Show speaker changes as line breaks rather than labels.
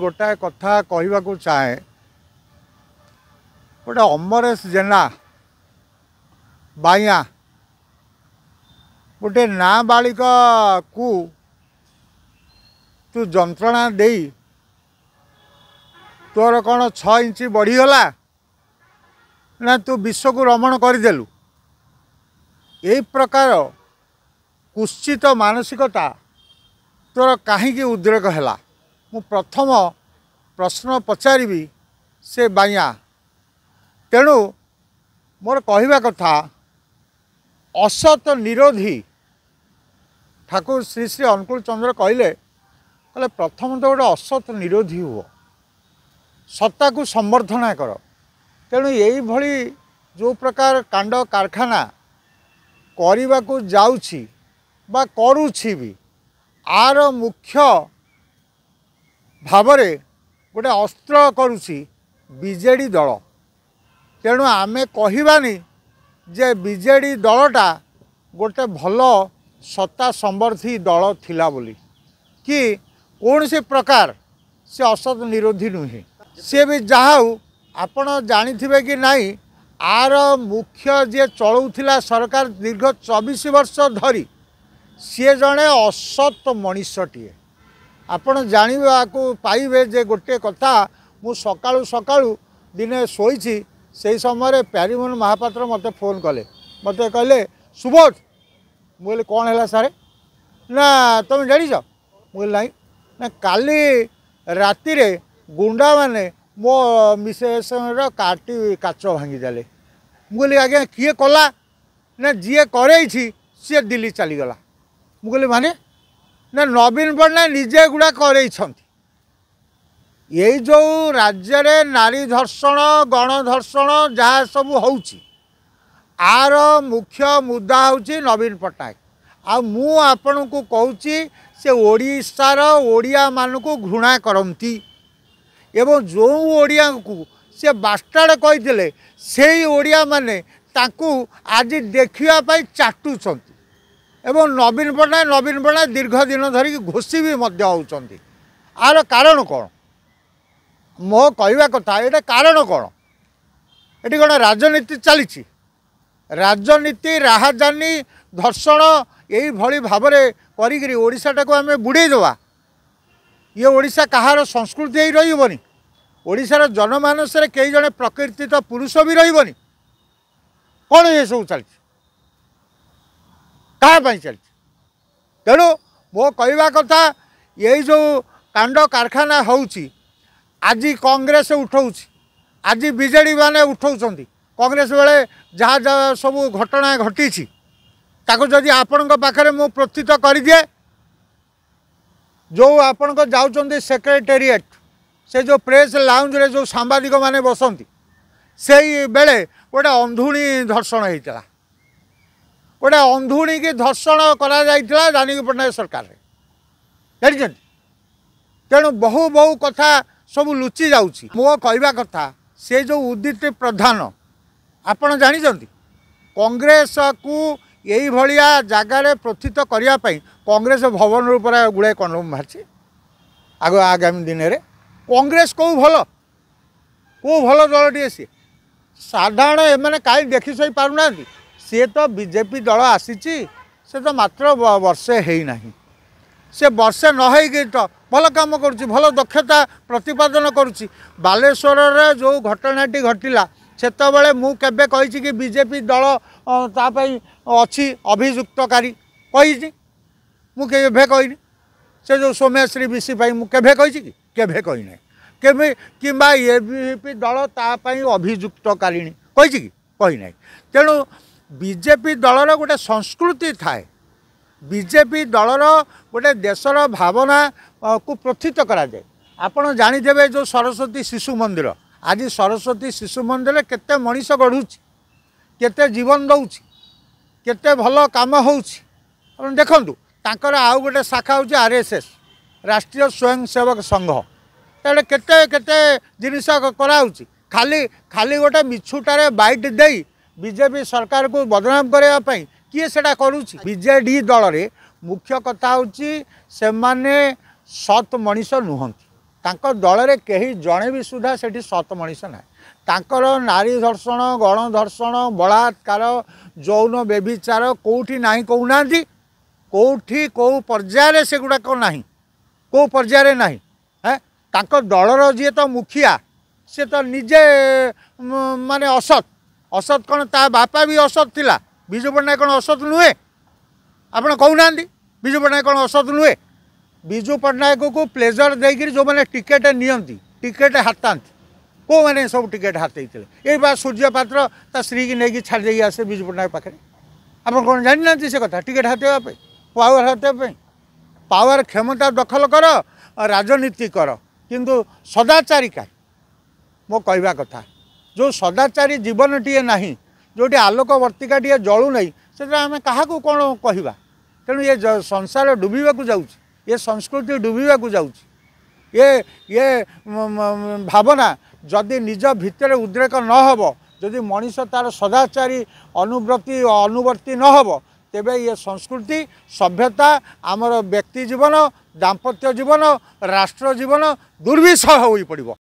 गोटाए कथा कहवाक चाहे गोटे अमरेश जेना बाइया गोटे नाबालिका को तू जंत्रणा दे तोर कौन 6 इंच बढ़ीगला ना तू विश्व को रमण करदेलु यही प्रकार कुत्सित मानसिकता तोर कहीं उद्रेक है मु प्रथम प्रश्न पचारि से बाइया तेणु मोर कहवा कथा असत निरोधी ठाकुर श्री श्री अनुकूल चंद्र कहले प्रथम तो गोटे असत निरोधी हुआ सत्ता को संवर्धना कर तेणु यही भली जो प्रकार कांड कारखाना करने को जाउछि बा करुछि भी आर मुख्य भावरे गोटे अस्त्र करुछि बीजेडी दल तेणु आमे कहबानी जे बीजेडी दलटा गोटे भल सत्ता संवर्धी दल थिला बोली कि कौन से प्रकार से असत निरोधी नुहे सी भी जहाँ आपण जानी कि नहीं आर मुख्य जे चलाउथिला सरकार दीर्घ 24 वर्ष धरी सी जड़े असत मनीषटीए आपण जाना पाइबे जे गोटे कथा मु सकाळु सकाळु दिने शोइछि से समय प्यारीमोहन महापात्र मते फोन कले मते कहले सुबोध मुझे कौन है सारे ना तुम जान मुझे ना ना काली राति गुंडा माने मो मिसेस काटी काच भांगीदेले मुझे आज्ञा किए कला ना जी करे सी दिल्ली चलीगला मुझे माने ना नवीन पट्टनायक निजे गुड़ा कर यही जो राज्य रे नारी धर्षण गणधर्षण जहाँ सब होउची आर मुख्य मुद्दा होउची नवीन पट्टनायक आ मु आपण को कहूची से ओडिशार ओडिया मान को घृणा करती एवं जो ओडिया को से बास्टार्ड कहते से ओडिया माने ताकू आज देखा चाटुंट एवं नवीन पट्टनायक दीर्घ दिन धरिकी घोषी भी होती आर कारण कौन मो कहवा कथा ये कारण कौन ये कौन राजनीति चली राजनीति राहजानी धर्षण यही भली भाव में ओडिशाटा को आम बुड़ेदेवा ये ओडिशा कहार संस्कृति ही रही ओडिशार जनमानस कई जड़े प्रकृति पुरुष भी रही कौन ये सब चलती क्या चलती तेणु मो कहवा कथा यही जो कांड कारखाना होउची आज कांग्रेस उठाऊँ आज बीजेडी माने उठाऊँ कांग्रेस बेले जहाँ जहाँ सब घटना घटी ताको जदि आपण पाखे मु प्रस्तुत कर दिए जो आपण जाऊँ सेक्रेटेरिएट से जो प्रेस लाउंज रे जो सांबादिक माने बसंती से बेले गोटे अंधुणी धर्षण होता गोटे अंधुणी की धर्षण करा जानकी पट्टनायक सरकार जानी तेणु बहु बहु कथा सब लुचि जाउछि मो कहवा कथा से जो उदित प्रधान आपण जानिछंती कांग्रेस को यही भलिया जगार प्रस्थित करने कांग्रेस भवन ऊपर गुड़ाए कलम बाहरी आगामी दिन में कांग्रेस कौ भल दलटे सी साधारण एम कहीं देखी सही पारना सी तो बीजेपी दल आसी से तो मात्र वर्षे है से वर्षे नई तो भल कम करुच्ची भल दक्षता प्रतिपादन करुच्ची बालेश्वर रे जो घटनाटी घटिला सेतबेले मु केबे कहिछि कि बीजेपी दल तापाई अछि अभियुक्तकारी कहिछि मु केबे कहिनि से जो सोमेश्री विषय पाई मु केबे कहिछि कि केबे कहि नै केबे किबा एबीपी दल तापाई अभियुक्तकारिणी कहिछि कि कहि नै तेणु बीजेपी दलर गोटे संस्कृति थाए बीजेपी दलर गोटे देशर भावना को प्रस्थित करा जाए आपण जानिदेवे जो सरस्वती शिशु मंदिर आज सरस्वती शिशु मंदिर केते मनीष गढ़ुची केते जीवन दउची केते भल काम होउची आपण देखंतु तांकर आउ गोटे शाखा होची आरएसएस राष्ट्रीय स्वयंसेवक संघ तेरे केते केते जिनिस कराउची खाली खाली गोटे मिछुटारे बाइट देई बीजेपी सरकार को बदनाम करने पाई किए सेटा करुची बीजेडी दल रे मुख्य कथा होची से माने सत मनीष नुहंती तांको दल रे कहीं जड़े भी सुधा से सत मनीष ना तांकर नारी धर्षण गण धर्षण बलात्कार यौन व्यभिचार कौटी ना कहूना कौटी कौ पर्यायर से गुड़ाक ना कौ पर्यायर ना है तांको दलर जी तो मुखिया से तो निजे माने असत असत कौन ता बापा भी असत थिला विजु पट्टनायक कौन असत नुहे आप कहूना विजु पट्टनायक कौन असत नुहे विजु पट्टनायक को प्लेजर देकर जो मैंने टिकेट नियंती टिकेट हाथाती को मैंने सब टिकेट हाथी ये बात सूर्य पात्र ता स्त्री की नहीं छाड़ दे आसे विजु पट्टनायक पाखे आप कौन जानी ना से कथा टिकेट हाथेवाई पावर हाथेवाई पावर क्षमता दखल कर राजनीति कर किंतु सदाचारी का मो कहवा कथा जो सदाचारी जीवन टीए ना जोटी आलोकवर्तिका टीए जलू नहीं से आम क्या कौन कहवा तेणु ये संसार डूबा जाऊँ ये संस्कृति डूबा जाऊँ ये भावना जदि निज भितर उद्रेक न हो जदि मनीष तार सदाचारी अनुवर्ती न हो तेबे ये संस्कृति सभ्यता आमर व्यक्ति जीवन दाम्पत्य जीवन राष्ट्र जीवन दुर्विषह हो पड़ो।